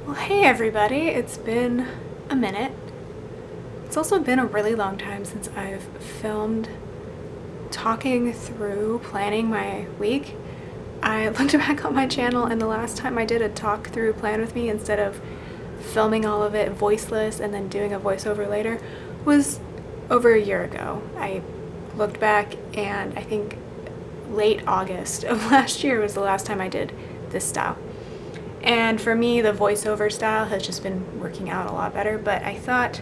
Well, hey everybody, it's been a minute. It's also been a really long time since I've filmed talking through planning my week. I looked back on my channel and the last time I did a talk through plan with me instead of filming all of it voiceless and then doing a voiceover later was over a year ago. I looked back and I think late August of last year was the last time I did this style. And for me, the voiceover style has just been working out a lot better, but I thought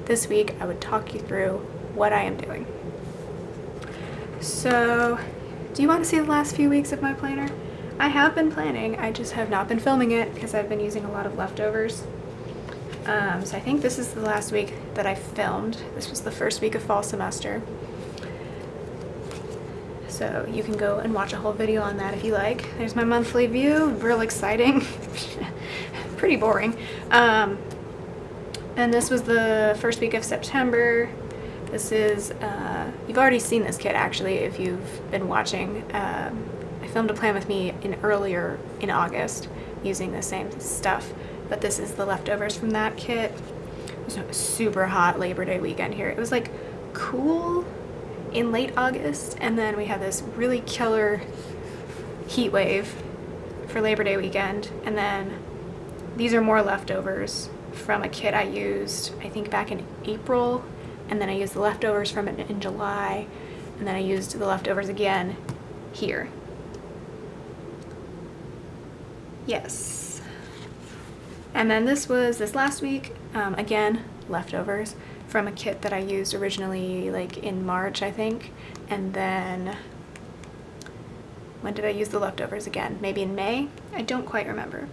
this week I would talk you through what I am doing. So, do you want to see the last few weeks of my planner? I have been planning, I just have not been filming it because I've been using a lot of leftovers. So I think this is the last week that I filmed. This was the first week of fall semester. So you can go and watch a whole video on that if you like. There's my monthly view, real exciting. Pretty boring. And this was the first week of September. This is, you've already seen this kit actually if you've been watching. I filmed a plan with me earlier in August using the same stuff, but this is the leftovers from that kit. It was a super hot Labor Day weekend here. It was like cool in late August, and then we had this really killer heat wave for Labor Day weekend, and then these are more leftovers from a kit I used I think back in April, and then I used the leftovers from it in July, and then I used the leftovers again here. Yes. And then this was this last week, again, leftovers from a kit that I used originally like in March, I think. And then when did I use the leftovers again? Maybe in May? I don't quite remember.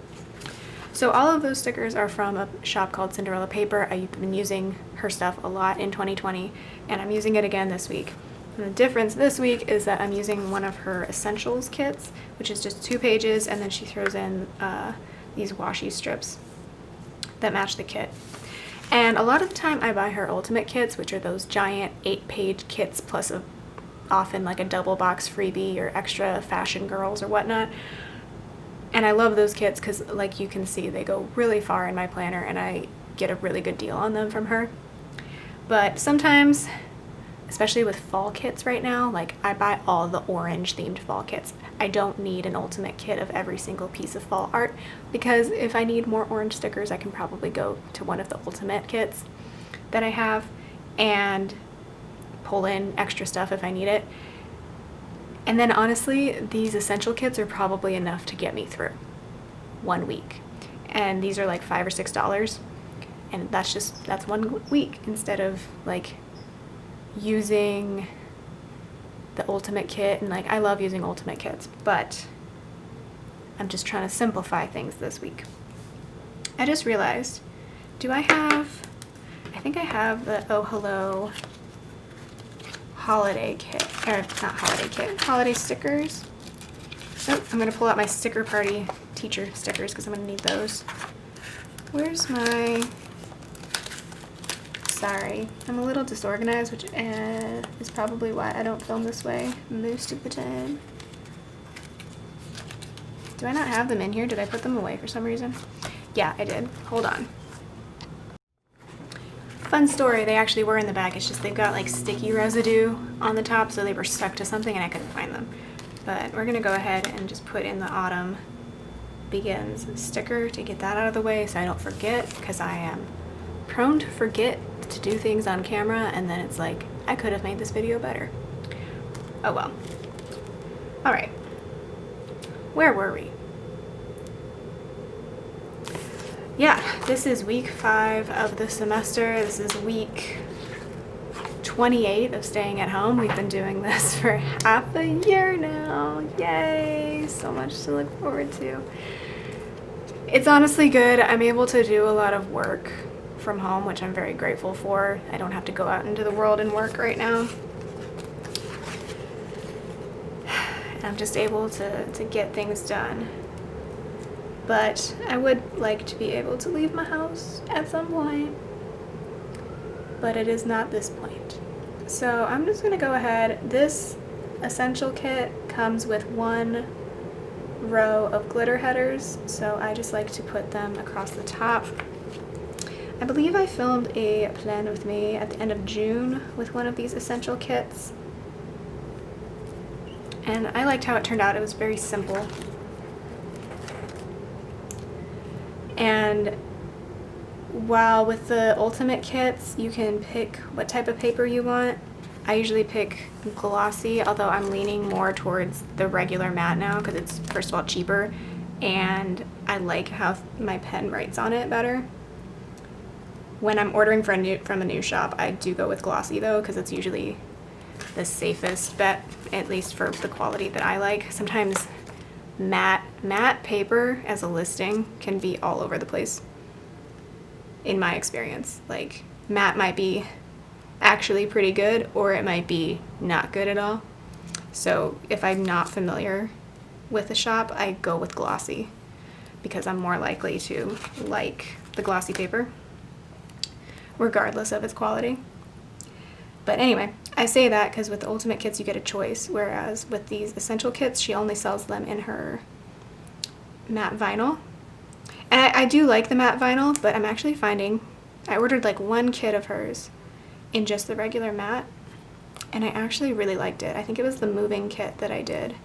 So all of those stickers are from a shop called Cinderella Paper. I've been using her stuff a lot in 2020, and I'm using it again this week. And the difference this week is that I'm using one of her essentials kits, which is just 2 pages, and then she throws in these washi strips that match the kit. And a lot of the time I buy her ultimate kits, which are those giant 8-page kits plus often like a double box freebie or extra fashion girls or whatnot. And I love those kits because, like you can see, they go really far in my planner and I get a really good deal on them from her. But sometimes, especially with fall kits right now, like I buy all the orange themed fall kits. I don't need an ultimate kit of every single piece of fall art, because if I need more orange stickers, I can probably go to one of the ultimate kits that I have and pull in extra stuff if I need it. And then honestly, these essential kits are probably enough to get me through 1 week. And these are like $5 or $6. And that's 1 week instead of like using the ultimate kit. And like I love using ultimate kits, but I'm just trying to simplify things this week. I just realized, I think I have the Oh Hello holiday kit, or not holiday kit, holiday stickers. Oh, I'm gonna pull out my sticker party teacher stickers because I'm gonna need those. Where's my, sorry, I'm a little disorganized, which is probably why I don't film this way most of the time. Do I not have them in here? Did I put them away for some reason? Yeah, I did. Hold on. Fun story, they actually were in the bag. It's just they've got like sticky residue on the top, so they were stuck to something and I couldn't find them. But we're gonna go ahead and just put in the Autumn Begins sticker to get that out of the way so I don't forget, because I am prone to forget to do things on camera and then it's like, I could have made this video better. Oh well. Alright. Where were we? Yeah, this is week 5 of the semester. This is week 28 of staying at home. We've been doing this for half a year now. Yay! So much to look forward to. It's honestly good. I'm able to do a lot of work from home, which I'm very grateful for. I don't have to go out into the world and work right now. I'm just able to get things done. But I would like to be able to leave my house at some point, but it is not this point. So I'm just gonna go ahead. This essential kit comes with 1 row of glitter headers, so I just like to put them across the top. I believe I filmed a plan with me at the end of June with one of these essential kits, and I liked how it turned out. It was very simple. And while with the ultimate kits you can pick what type of paper you want, I usually pick glossy, although I'm leaning more towards the regular matte now because it's, first of all, cheaper, and I like how my pen writes on it better. When I'm ordering from a new shop, I do go with glossy though, because it's usually the safest bet, at least for the quality that I like. Sometimes matte paper as a listing can be all over the place, in my experience. Like, matte might be actually pretty good, or it might be not good at all. So if I'm not familiar with the shop, I go with glossy because I'm more likely to like the glossy paper regardless of its quality. But anyway, I say that because with the ultimate kits you get a choice, whereas with these essential kits she only sells them in her matte vinyl. And I do like the matte vinyl, but I'm actually finding, I ordered like one kit of hers in just the regular matte, and I actually really liked it. I think it was the moving kit that I did.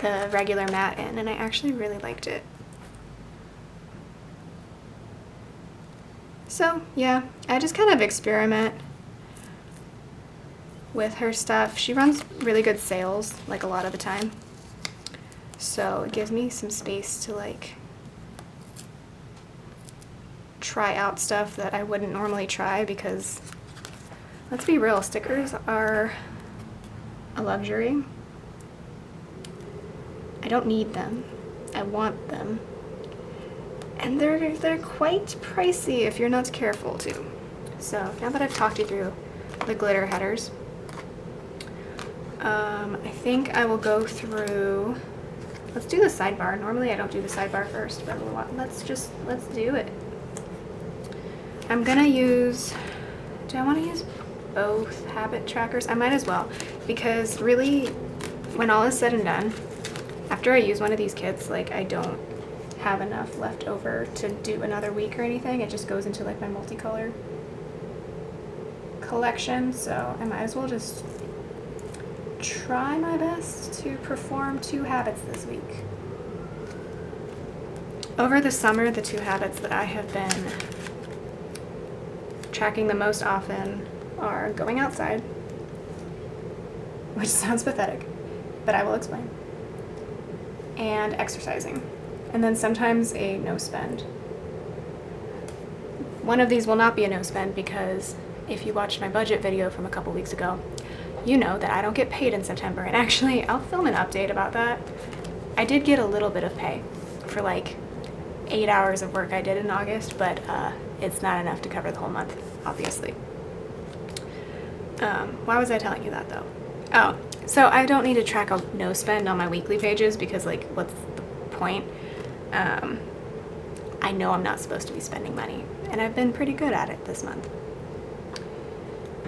The regular matte in, and I actually really liked it. So yeah, I just kind of experiment with her stuff. She runs really good sales, like, a lot of the time, so it gives me some space to like try out stuff that I wouldn't normally try, because let's be real, stickers are a luxury. I don't need them, I want them, and they're quite pricey if you're not careful too. So now that I've talked you through the glitter headers, I think I will go through, let's do the sidebar. Normally I don't do the sidebar first, but let's do it. I'm gonna use, do I want to use both habit trackers? I might as well, because really, when all is said and done, after I use one of these kits, like, I don't have enough left over to do another week or anything. It just goes into like my multicolor collection, so I might as well just try my best to perform 2 habits this week. Over the summer, the 2 habits that I have been tracking the most often are going outside, which sounds pathetic, but I will explain, and exercising, and then sometimes a no spend. One of these will not be a no spend because if you watched my budget video from a couple weeks ago, you know that I don't get paid in September, and actually I'll film an update about that. I did get a little bit of pay for like 8 hours of work I did in August, but it's not enough to cover the whole month, obviously. Why was I telling you that though? Oh, so I don't need to track a no spend on my weekly pages because, like, what's the point? I know I'm not supposed to be spending money, and I've been pretty good at it this month.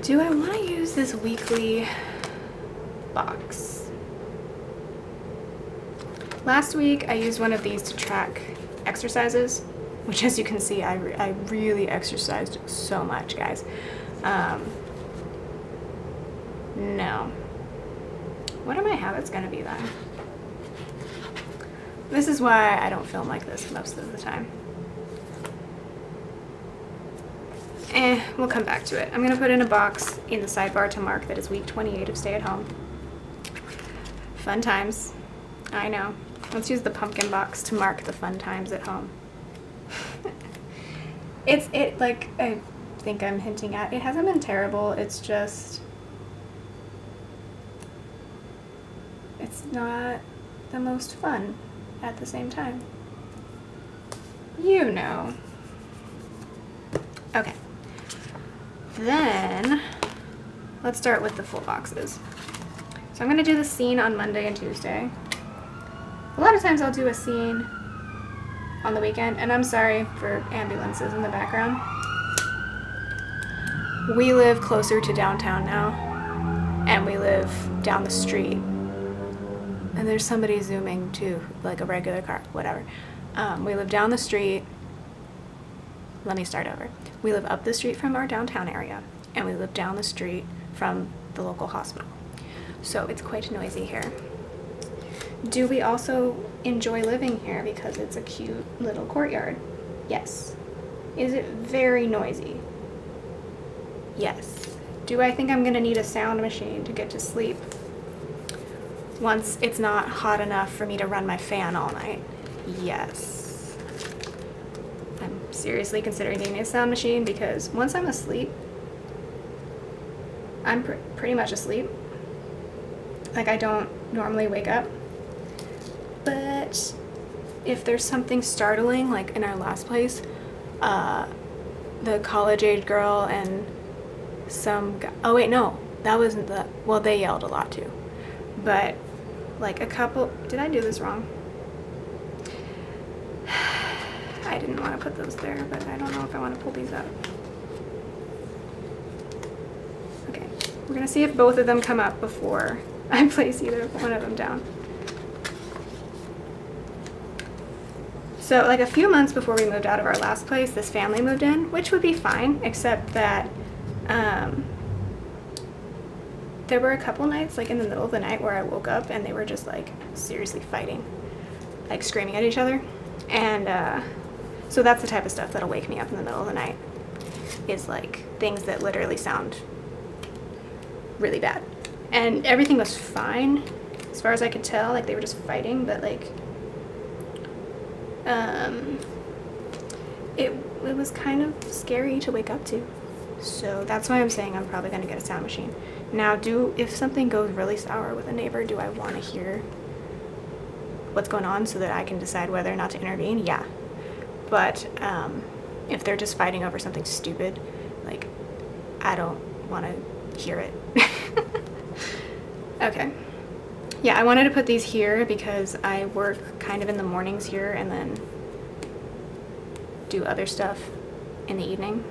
Do I want to use this weekly box? Last week I used one of these to track exercises, which, as you can see, I really exercised so much, guys. No. What are my habits going to be then? This is why I don't film like this most of the time. We'll come back to it. I'm going to put in a box in the sidebar to mark that it's week 28 of stay at home. Fun times. I know. Let's use the pumpkin box to mark the fun times at home. Like I think I'm hinting at, it hasn't been terrible. It's just, it's not the most fun at the same time. You know. Okay. Then let's start with the full boxes. So I'm going to do the scene on Monday and Tuesday. A lot of times I'll do a scene on the weekend, and I'm sorry for ambulances in the background. We live closer to downtown now, and we live down the street. And there's somebody zooming too, like a regular car, whatever. We live down the street. Let me start over. We live up the street from our downtown area, and we live down the street from the local hospital. So it's quite noisy here. Do we also enjoy living here because it's a cute little courtyard? Yes. Is it very noisy? Yes. Do I think I'm gonna need a sound machine to get to sleep once it's not hot enough for me to run my fan all night? Yes. I'm seriously considering getting a sound machine because once I'm asleep, I'm pretty much asleep. Like, I don't normally wake up. But if there's something startling, like in our last place, the college-age girl and some guy, oh wait, no, that wasn't the, well, they yelled a lot too. But like a couple, did I do this wrong? I didn't want to put those there, but I don't know if I want to pull these up. Okay, we're gonna see if both of them come up before I place either one of them down. So like a few months before we moved out of our last place, this family moved in, which would be fine, except that there were a couple nights, like in the middle of the night, where I woke up and they were just like seriously fighting, like screaming at each other. And so that's the type of stuff that'll wake me up in the middle of the night, is like things that literally sound really bad. And everything was fine as far as I could tell, like they were just fighting, but like it was kind of scary to wake up to. So that's why I'm saying I'm probably going to get a sound machine. Now, if something goes really sour with a neighbor, do I want to hear what's going on so that I can decide whether or not to intervene? Yeah. But if they're just fighting over something stupid, like, I don't want to hear it. Okay. Yeah, I wanted to put these here because I work kind of in the mornings here and then do other stuff in the evening.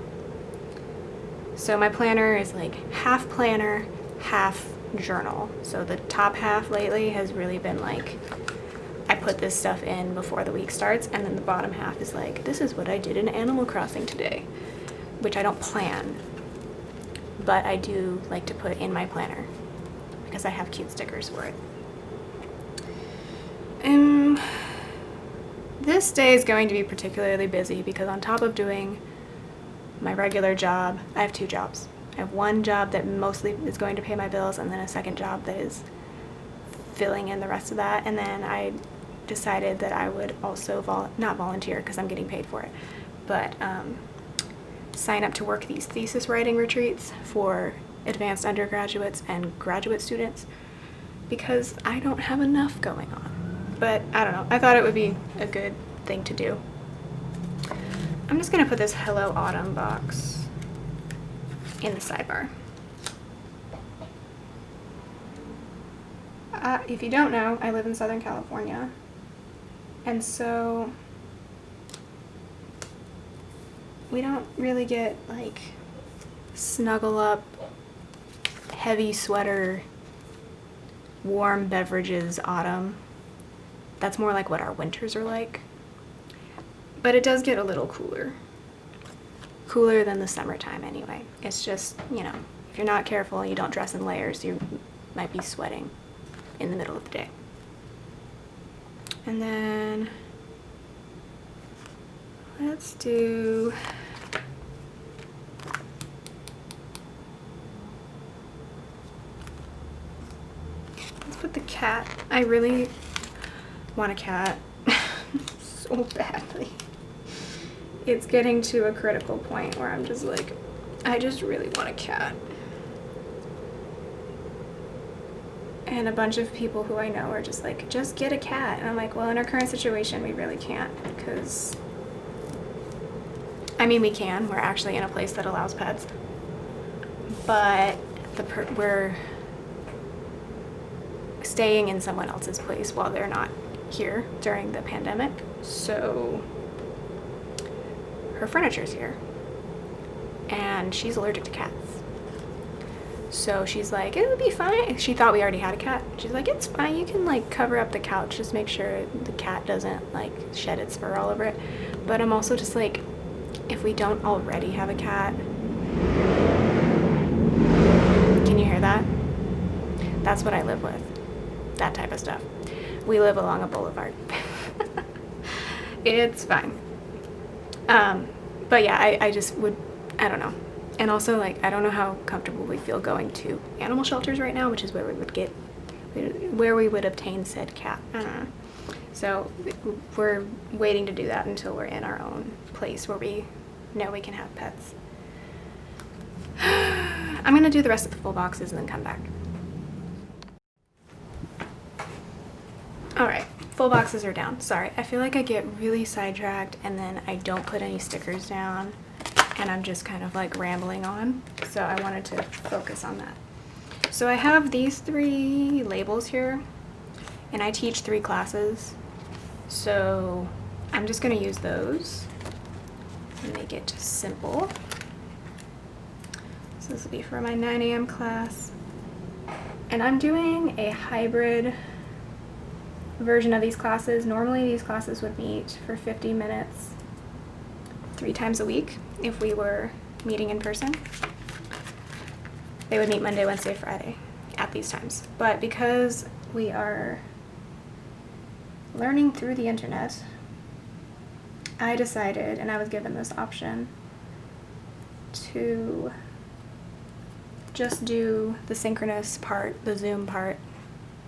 So my planner is like half planner, half journal. So the top half lately has really been like, I put this stuff in before the week starts, and then the bottom half is like, this is what I did in Animal Crossing today, which I don't plan, but I do like to put in my planner because I have cute stickers for it. This day is going to be particularly busy because on top of doing my regular job, I have two jobs. I have one job that mostly is going to pay my bills, and then a second job that is filling in the rest of that. And then I decided that I would also not volunteer because I'm getting paid for it, but sign up to work these thesis writing retreats for advanced undergraduates and graduate students because I don't have enough going on. But I don't know, I thought it would be a good thing to do. I'm just gonna put this Hello Autumn box in the sidebar. If you don't know, I live in Southern California, and so we don't really get like snuggle up, heavy sweater, warm beverages autumn. That's more like what our winters are like. But it does get a little cooler. Cooler than the summertime anyway. It's just, you know, if you're not careful and you don't dress in layers, you might be sweating in the middle of the day. And then let's put the cat. I really want a cat so badly. It's getting to a critical point where I'm just like, I just really want a cat. And a bunch of people who I know are just like, just get a cat. And I'm like, well, in our current situation, we really can't, because, I mean, we can. We're actually in a place that allows pets. But we're staying in someone else's place while they're not here during the pandemic. So her furniture's here. And she's allergic to cats. So she's like, it would be fine. She thought we already had a cat. She's like, it's fine. You can like cover up the couch. Just make sure the cat doesn't like shed its fur all over it. But I'm also just like, if we don't already have a cat, can you hear that? That's what I live with. That type of stuff. We live along a boulevard. It's fine. But yeah, I just would, I don't know. And also, like, I don't know how comfortable we feel going to animal shelters right now, which is where we would obtain said cat. I don't know. So we're waiting to do that until we're in our own place where we know we can have pets. I'm gonna do the rest of the full boxes and then come back. All right, full boxes are down. Sorry, I feel like I get really sidetracked and then I don't put any stickers down and I'm just kind of like rambling on. So I wanted to focus on that. So I have these 3 labels here and I teach 3 classes. So I'm just gonna use those and make it simple. So this will be for my 9 a.m. class. And I'm doing a hybrid version of these classes. Normally these classes would meet for 50 minutes 3 times a week if we were meeting in person. They would meet Monday, Wednesday, Friday at these times. But because we are learning through the internet, I decided, and I was given this option, to just do the synchronous part, the Zoom part,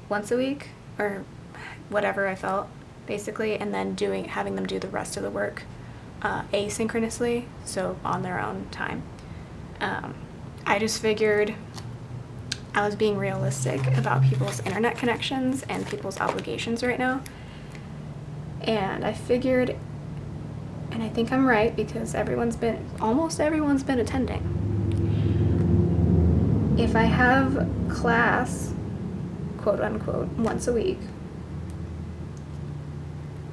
once a week, or whatever I felt, basically, and then having them do the rest of the work asynchronously, so on their own time. I just figured I was being realistic about people's internet connections and people's obligations right now. And I figured, and I think I'm right because almost everyone's been attending. If I have class, quote unquote, once a week,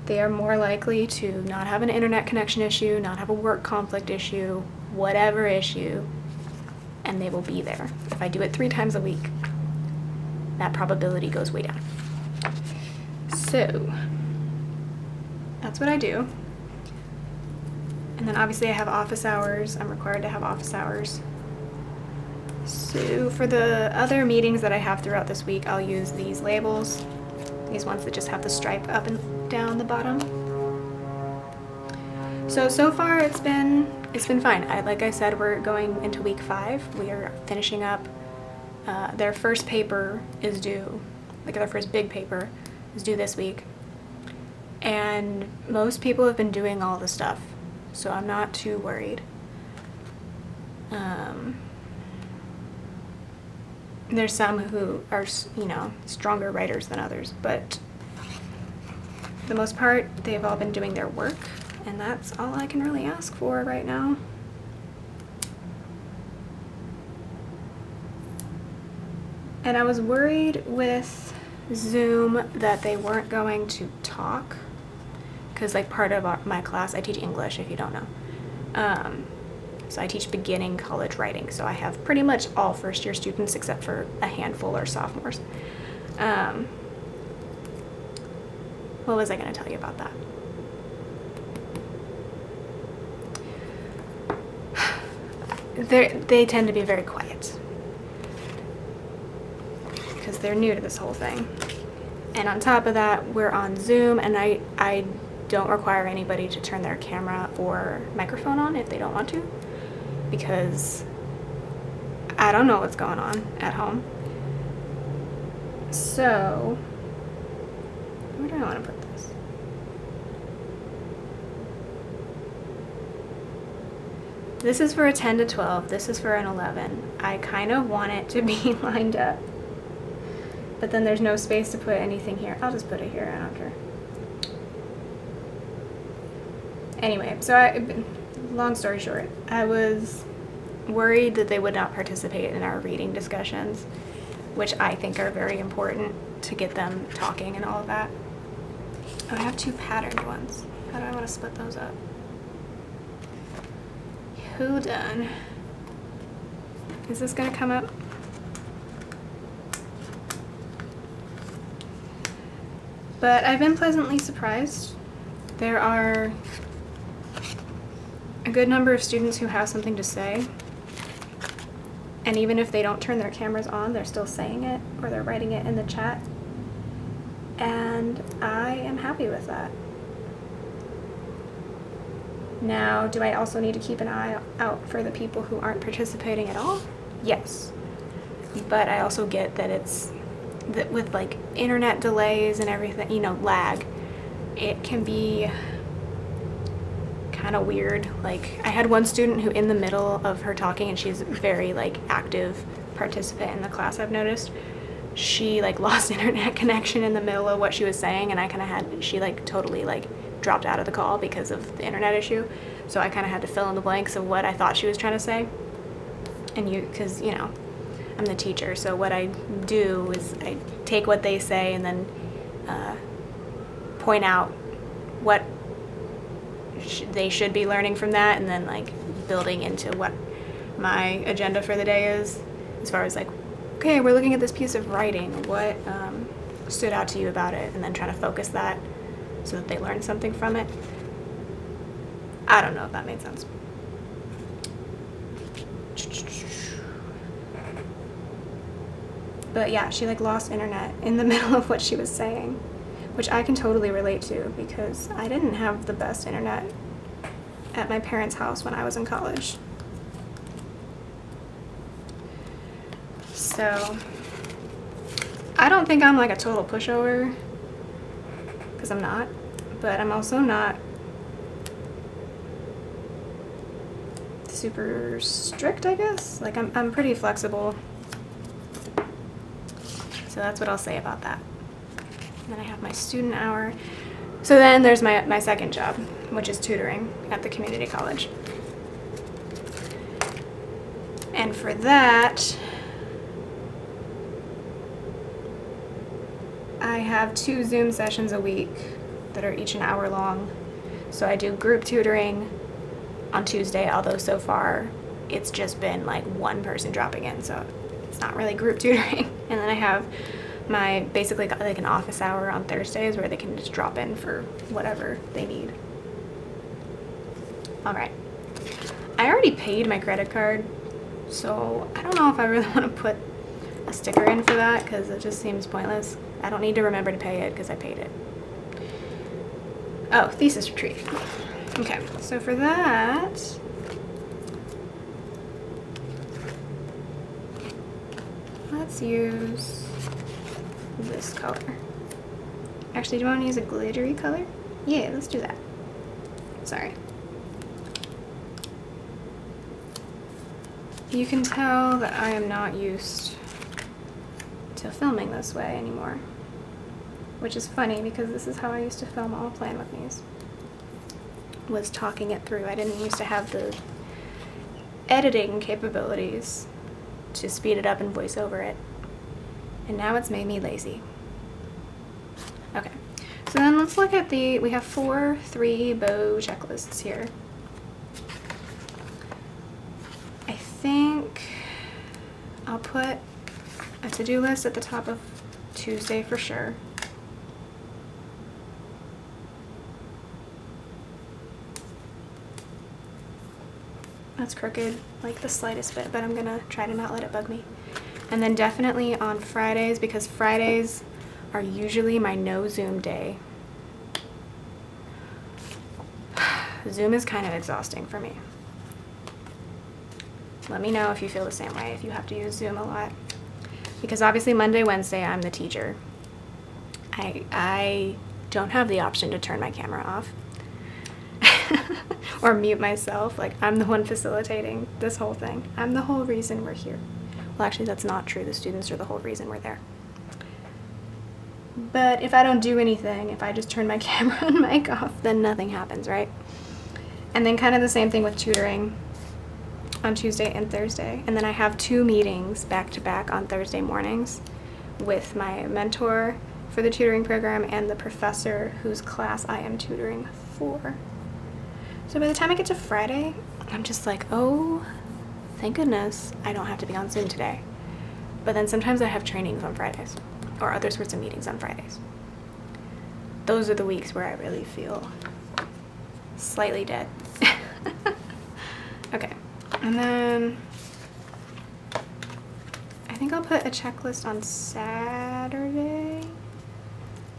they are more likely to not have an internet connection issue, not have a work conflict issue, whatever issue, and they will be there. If I do it 3 times a week, that probability goes way down. So that's what I do. And then obviously I have office hours. I'm required to have office hours. So for the other meetings that I have throughout this week, I'll use these labels, these ones that just have the stripe up and down the bottom. So far it's been fine. Like I said, we're going into week 5. We are finishing up. Their first paper is due, like their first big paper is due this week. And most people have been doing all the stuff, so I'm not too worried. There's some who are, stronger writers than others, but for the most part, they've all been doing their work, and that's all I can really ask for right now. And I was worried with Zoom that they weren't going to talk, because like part of my class, I teach English, if you don't know. So I teach beginning college writing, so I have pretty much all first-year students except for a handful are sophomores. What was I going to tell you about that? They tend to be very quiet because they're new to this whole thing. And on top of that, we're on Zoom, and I don't require anybody to turn their camera or microphone on if they don't want to, because I don't know what's going on at home. So, where do I want to put this? This is for a 10 to 12. This is for an 11. I kind of want it to be lined up, but then there's no space to put anything here. I'll just put it here, I don't care. Anyway, so long story short, I was worried that they would not participate in our reading discussions, which I think are very important to get them talking and all of that. Oh, I have 2 patterned ones. How do I want to split those up? Hold on. Is this going to come up? But I've been pleasantly surprised. There are a good number of students who have something to say. And even if they don't turn their cameras on, they're still saying it, or they're writing it in the chat. And I am happy with that. Now, do I also need to keep an eye out for the people who aren't participating at all? Yes. But I also get that it's, that with like internet delays and everything, you know, lag, it can be kind of weird. Like, I had one student who in the middle of her talking, and she's a very like active participant in the class, I've noticed, she like lost internet connection in the middle of what she was saying, and I kind of had, she like totally like dropped out of the call because of the internet issue. So I kind of had to fill in the blanks of what I thought she was trying to say. And because, you know, I'm the teacher, so what I do is I take what they say and then point out what they should be learning from that, and then like building into what my agenda for the day is, as far as like, okay, we're looking at this piece of writing, what stood out to you about it, and then trying to focus that so that they learn something from it. I don't know if that made sense. But yeah, she like lost internet in the middle of what she was saying, which I can totally relate to because I didn't have the best internet at my parents' house when I was in college. So I don't think I'm like a total pushover, because I'm not, but I'm also not super strict, I guess. Like I'm pretty flexible. So that's what I'll say about that. And then I have my student hour. So then there's my second job, which is tutoring at the community college. And for that, I have 2 Zoom sessions a week that are each an hour long. So I do group tutoring on Tuesday, although so far it's just been like one person dropping in, so it's not really group tutoring. And then I have my basically like an office hour on Thursdays where they can just drop in for whatever they need. All right. I already paid my credit card, so I don't know if I really want to put a sticker in for that because it just seems pointless. I don't need to remember to pay it because I paid it. Oh, thesis retreat. Okay, so for that, let's use this color. Actually, do you want to use a glittery color? Yeah, let's do that. Sorry. You can tell that I am not used to filming this way anymore, which is funny because this is how I used to film all Plan With Me's, was talking it through. I didn't used to have the editing capabilities to speed it up and voice over it, and now it's made me lazy. Okay, so then let's look at we have 4 3-bow checklists here. I think I'll put a to-do list at the top of Tuesday for sure. That's crooked, like the slightest bit, but I'm gonna try to not let it bug me. And then definitely on Fridays, because Fridays are usually my no Zoom day. Zoom is kind of exhausting for me. Let me know if you feel the same way, if you have to use Zoom a lot. Because obviously Monday, Wednesday, I'm the teacher. I don't have the option to turn my camera off or mute myself. Like, I'm the one facilitating this whole thing. I'm the whole reason we're here. Well, actually, that's not true. The students are the whole reason we're there. But if I don't do anything, if I just turn my camera and mic off, then nothing happens, right? And then kind of the same thing with tutoring on Tuesday and Thursday. And then I have 2 meetings back to back on Thursday mornings with my mentor for the tutoring program and the professor whose class I am tutoring for. So by the time I get to Friday, I'm just like, oh, thank goodness I don't have to be on Zoom today. But then sometimes I have trainings on Fridays or other sorts of meetings on Fridays. those are the weeks where I really feel slightly dead. Okay, and then I think I'll put a checklist on Saturday,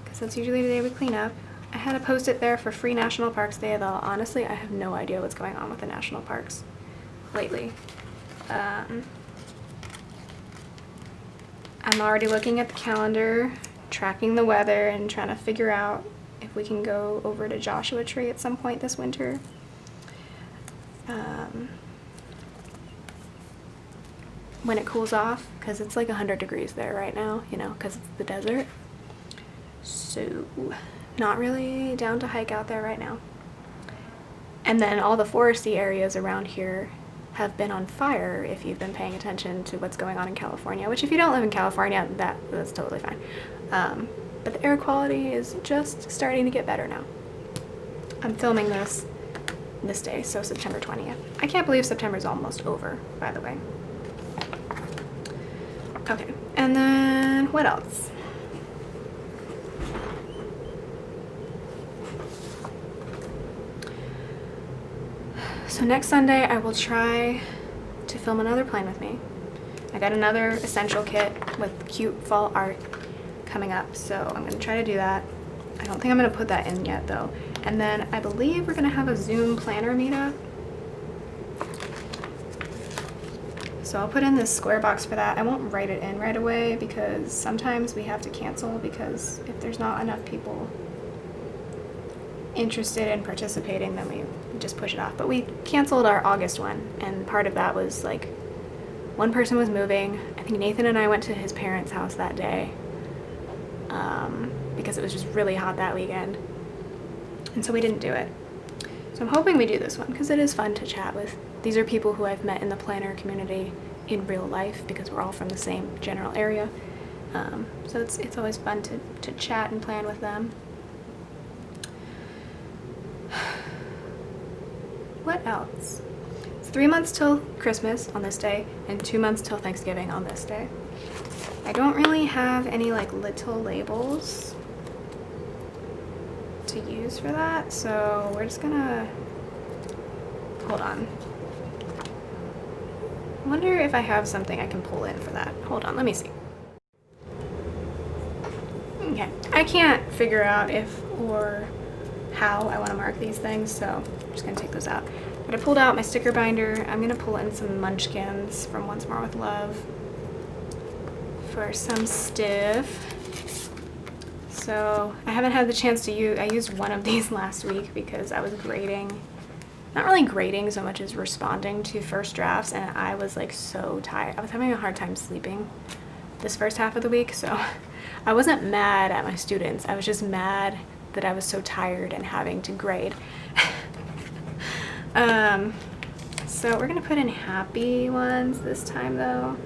because that's usually the day we clean up. I had to post it there for Free National Parks Day, though honestly I have no idea what's going on with the national parks lately. I'm already looking at the calendar, tracking the weather, and trying to figure out if we can go over to Joshua Tree at some point this winter. When it cools off, because it's like 100 degrees there right now, you know, because it's the desert. So not really down to hike out there right now. And then all the foresty areas around here have been on fire, if you've been paying attention to what's going on in California, which if you don't live in California, that's totally fine. But the air quality is just starting to get better now. I'm filming this day, so September 20th. I can't believe September's almost over, by the way. Okay, and then what else? So next Sunday I will try to film another plan with me. I got another essential kit with cute fall art coming up, so I'm gonna try to do that. I don't think I'm gonna put that in yet though. And then I believe we're gonna have a Zoom planner meetup. So I'll put in this square box for that. I won't write it in right away because sometimes we have to cancel because if there's not enough people interested in participating, then we just push it off. But we canceled our August one, and part of that was like one person was moving. I think Nathan and I went to his parents' house that day because it was just really hot that weekend, and so we didn't do it. So I'm hoping we do this one because it is fun to chat with. These are people who I've met in the planner community in real life because we're all from the same general area. So it's always fun to chat and plan with them. What else? It's 3 months till Christmas on this day and 2 months till Thanksgiving on this day. I don't really have any like little labels to use for that, so we're just gonna hold on. I wonder if I have something I can pull in for that. Hold on, let me see. Okay, I can't figure out if or how I want to mark these things, so I'm just gonna take those out. But I pulled out my sticker binder. I'm gonna pull in some munchkins from Once More with Love for some stiff. So I haven't had the chance to use, I used one of these last week because I was grading, not really grading so much as responding to first drafts, and I was like so tired. I was having a hard time sleeping this first half of the week, so I wasn't mad at my students. I was just mad that I was so tired and having to grade. So we're gonna put in happy ones this time though,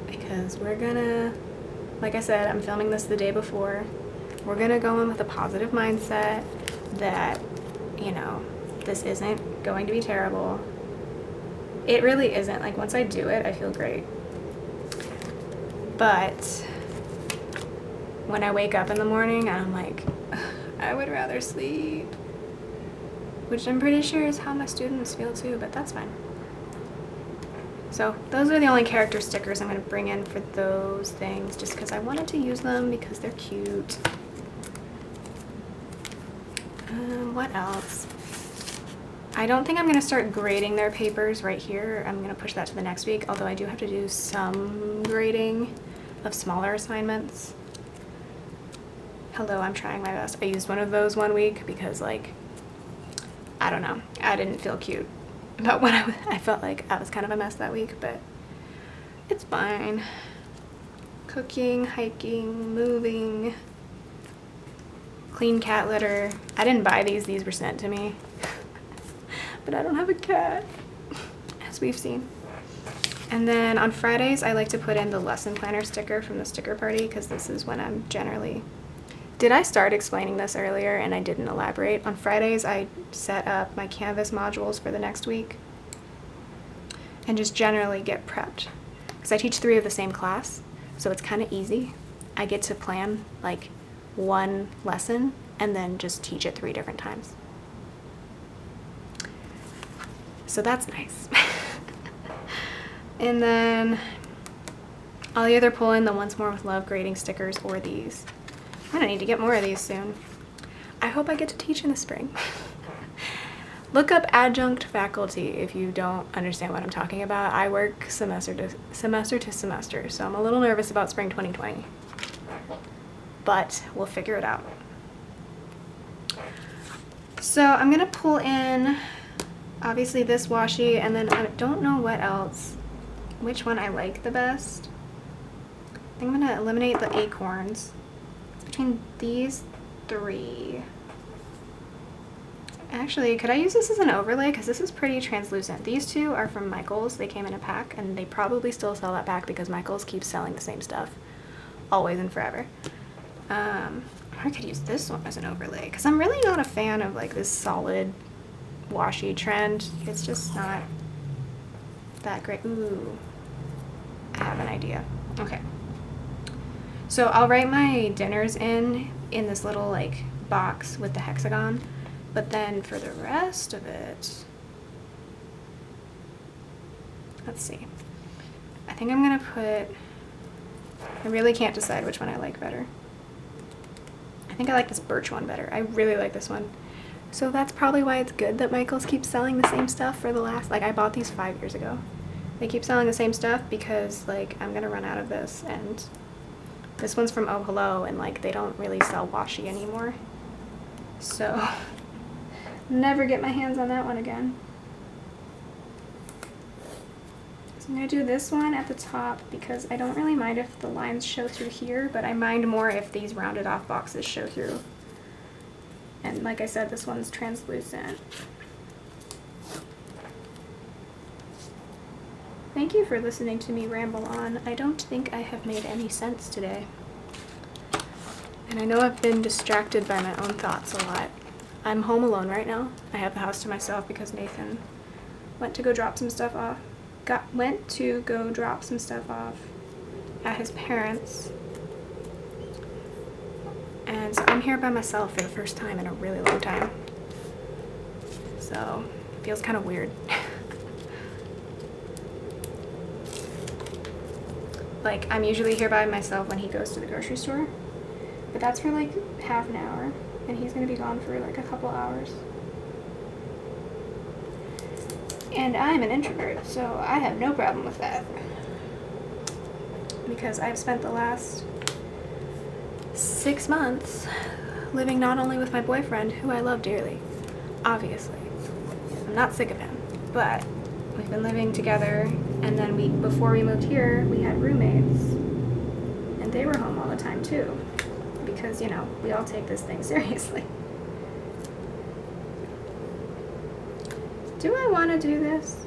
because we're gonna, like I said, I'm filming this the day before. We're gonna go in with a positive mindset that, you know, this isn't going to be terrible. It really isn't. Like once I do it, I feel great. But when I wake up in the morning, I'm like, I would rather sleep. Which I'm pretty sure is how my students feel too, but that's fine. So those are the only character stickers I'm going to bring in for those things, just because I wanted to use them because they're cute. What else? I don't think I'm going to start grading their papers right here. I'm going to push that to the next week, although I do have to do some grading of smaller assignments. Hello, I'm trying my best. I used one of those one week because, like, I don't know, I didn't feel cute about what I felt like I was kind of a mess that week, but it's fine. Cooking, hiking, moving, clean cat litter. I didn't buy these were sent to me. But I don't have a cat, as we've seen. And then on Fridays, I like to put in the lesson planner sticker from the sticker party, because this is when I'm generally... Did I start explaining this earlier and I didn't elaborate? On Fridays, I set up my Canvas modules for the next week and just generally get prepped. Because I teach 3 of the same class, so it's kind of easy. I get to plan like one lesson and then just teach it 3 different times. So that's nice. And then I'll either pull in the Once More with Love grading stickers or these. I'm gonna need to get more of these soon. I hope I get to teach in the spring. Look up adjunct faculty if you don't understand what I'm talking about. I work semester to semester, so I'm a little nervous about spring 2020. But we'll figure it out. So I'm gonna pull in, obviously, this washi, and then I don't know what else, which one I like the best. I think I'm gonna eliminate the acorns. It's between these 3. Actually, could I use this as an overlay? Because this is pretty translucent. These 2 are from Michaels. They came in a pack, and they probably still sell that pack because Michaels keeps selling the same stuff. Always and forever. I could use this one as an overlay, because I'm really not a fan of like this solid washi trend. It's just not that great. Ooh, I have an idea. Okay. So I'll write my dinners in this little like box with the hexagon. But then for the rest of it, let's see. I think I'm gonna put, I really can't decide which one I like better. I think I like this birch one better. I really like this one. So that's probably why it's good that Michaels keeps selling the same stuff for the last, like I bought these 5 years ago. They keep selling the same stuff because like I'm gonna run out of this, and this one's from Oh Hello, and like they don't really sell washi anymore. So never get my hands on that one again. So I'm going to do this one at the top because I don't really mind if the lines show through here, but I mind more if these rounded off boxes show through. And like I said, this one's translucent. Thank you for listening to me ramble on. I don't think I have made any sense today. And I know I've been distracted by my own thoughts a lot. I'm home alone right now. I have the house to myself because Nathan went to go drop some stuff off. Went to go drop some stuff off at his parents'. And so I'm here by myself for the first time in a really long time. So it feels kind of weird. Like, I'm usually here by myself when he goes to the grocery store, but that's for like half an hour, and he's gonna be gone for like a couple hours. And I'm an introvert, so I have no problem with that. Because I've spent the last 6 months living not only with my boyfriend, who I love dearly, obviously. I'm not sick of him, but we've been living together, and then before we moved here, we had roommates, and they were home all the time too, because, you know, we all take this thing seriously. Do I want to do this?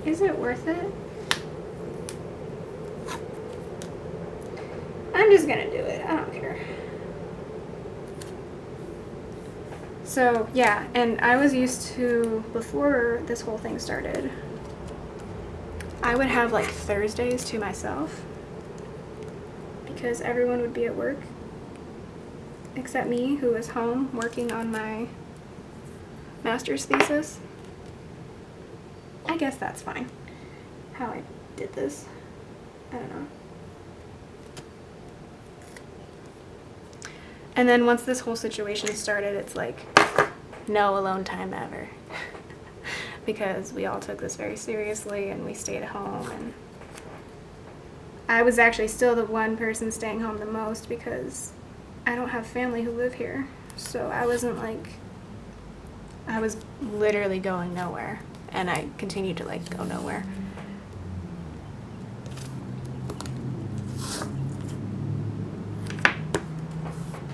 Is it worth it? I'm just gonna do it. I don't care. So, yeah, and I was used to, before this whole thing started, I would have like Thursdays to myself because everyone would be at work except me, who was home working on my master's thesis. I guess that's fine how I did this. I don't know. And then once this whole situation started, it's like no alone time ever. Because we all took this very seriously and we stayed home, and I was actually still the one person staying home the most because I don't have family who live here. So I wasn't like, I was literally going nowhere, and I continued to like go nowhere.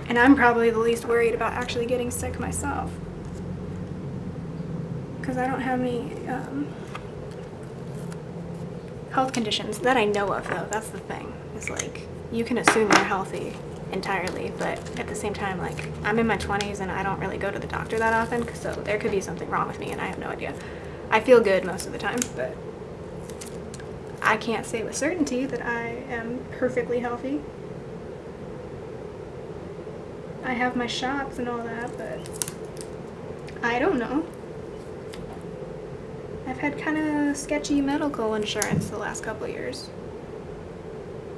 And I'm probably the least worried about actually getting sick myself, because I don't have any health conditions that I know of, though. That's the thing. It's like, you can assume you're healthy entirely, but at the same time, like, I'm in my 20s and I don't really go to the doctor that often, so there could be something wrong with me and I have no idea. I feel good most of the time, but I can't say with certainty that I am perfectly healthy. I have my shots and all that, but I don't know. I've had kind of sketchy medical insurance the last couple of years.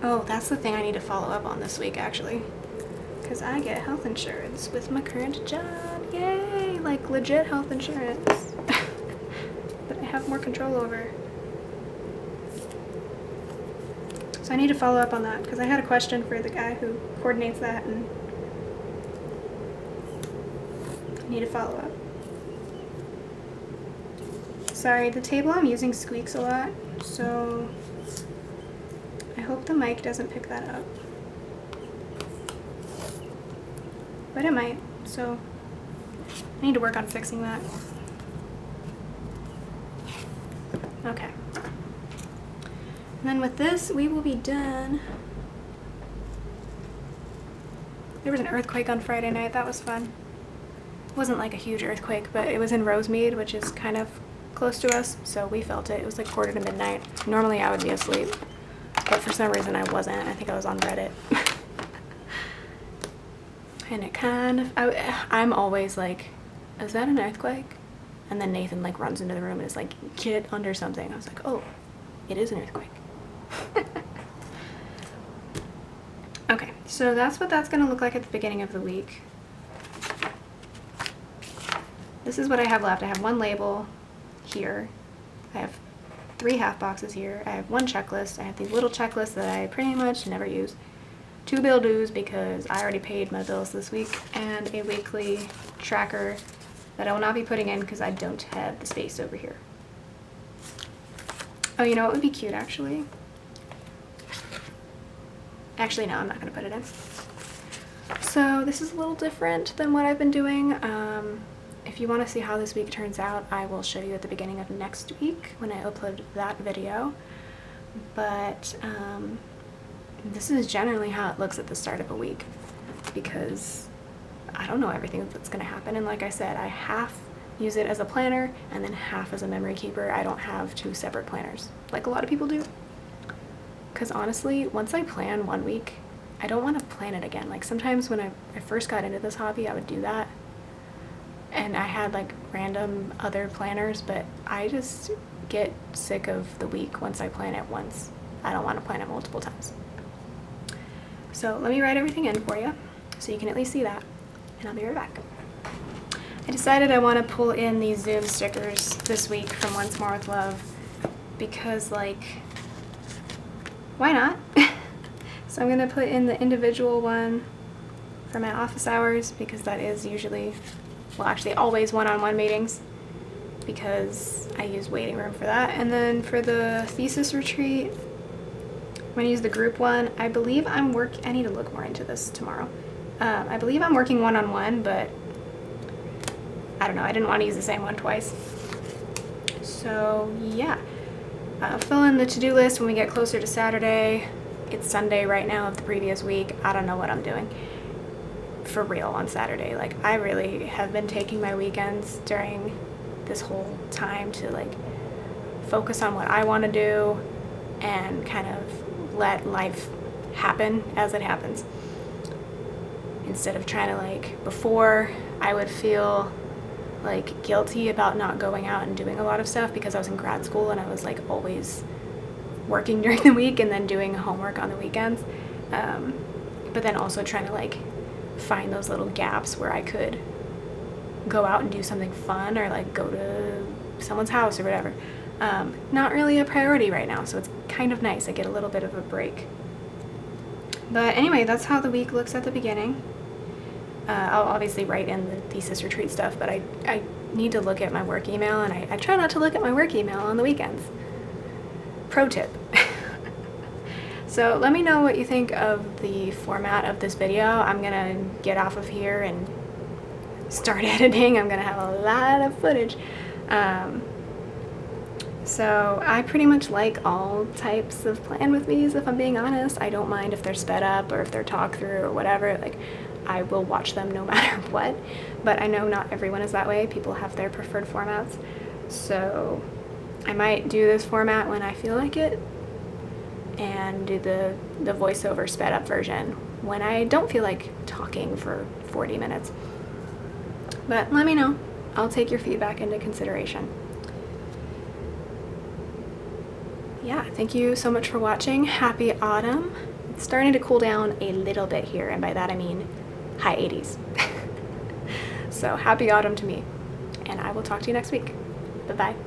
Oh, that's the thing I need to follow up on this week, actually. Because I get health insurance with my current job. Yay! Like, legit health insurance. That I have more control over. So I need to follow up on that, because I had a question for the guy who coordinates that, and I need to follow up. Sorry, the table I'm using squeaks a lot, so I hope the mic doesn't pick that up. But it might, so I need to work on fixing that. Okay. And then with this, we will be done. There was an earthquake on Friday night. That was fun. It wasn't like a huge earthquake, but it was in Rosemead, which is kind of close to us, so we felt it. It was like 1:45. Normally I would be asleep, but for some reason I wasn't. I think I was on Reddit. And it kind of, I'm always like, is that an earthquake? And then Nathan like runs into the room and is like, get under something. I was like, oh, it is an earthquake. Okay, so that's what that's gonna look like at the beginning of the week. This is what I have left. I have one label here. I have 3 half boxes here. I have 1 checklist. I have these little checklists that I pretty much never use. 2 bill dues because I already paid my bills this week, and a weekly tracker that I will not be putting in because I don't have the space over here. Oh, you know what would be cute actually? Actually, no, I'm not going to put it in. So this is a little different than what I've been doing. If you want to see how this week turns out, I will show you at the beginning of next week when I upload that video. But this is generally how it looks at the start of a week, because I don't know everything that's going to happen. And like I said, I half use it as a planner and then half as a memory keeper. I don't have 2 separate planners like a lot of people do. Because honestly, once I plan one week, I don't want to plan it again. Like sometimes when I first got into this hobby, I would do that. And I had like random other planners, but I just get sick of the week once I plan it once. I don't want to plan it multiple times. So let me write everything in for you so you can at least see that, and I'll be right back. I decided I want to pull in these Zoom stickers this week from Once More with Love because, like, why not? So I'm going to put in the individual one for my office hours because that is usually, well, actually always one-on-one meetings because I use waiting room for that. And then for the thesis retreat, I'm going to use the group one. I believe I need to look more into this tomorrow. I believe I'm working one-on-one, but I don't know. I didn't want to use the same one twice. So yeah, I'll fill in the to-do list when we get closer to Saturday. It's Sunday right now of the previous week. I don't know what I'm doing for real on Saturday. Like, I really have been taking my weekends during this whole time to like focus on what I want to do and kind of let life happen as it happens. Instead of trying to, like, before I would feel like guilty about not going out and doing a lot of stuff because I was in grad school and I was like always working during the week and then doing homework on the weekends. But then also trying to like find those little gaps where I could go out and do something fun or like go to someone's house or whatever. Not really a priority right now, so it's kind of nice. I get a little bit of a break. But anyway, that's how the week looks at the beginning. I'll obviously write in the thesis retreat stuff, but I need to look at my work email, and I try not to look at my work email on the weekends. Pro tip. So let me know what you think of the format of this video. I'm gonna get off of here and start editing. I'm gonna have a lot of footage. So I pretty much like all types of plan with me's, if I'm being honest. I don't mind if they're sped up or if they're talk through or whatever. Like, I will watch them no matter what, but I know not everyone is that way. People have their preferred formats. So I might do this format when I feel like it and do the voiceover sped up version when I don't feel like talking for 40 minutes. But let me know. I'll take your feedback into consideration. Yeah, thank you so much for watching. Happy autumn. It's starting to cool down a little bit here, and by that I mean high 80s. So happy autumn to me, and I will talk to you next week. Bye-bye.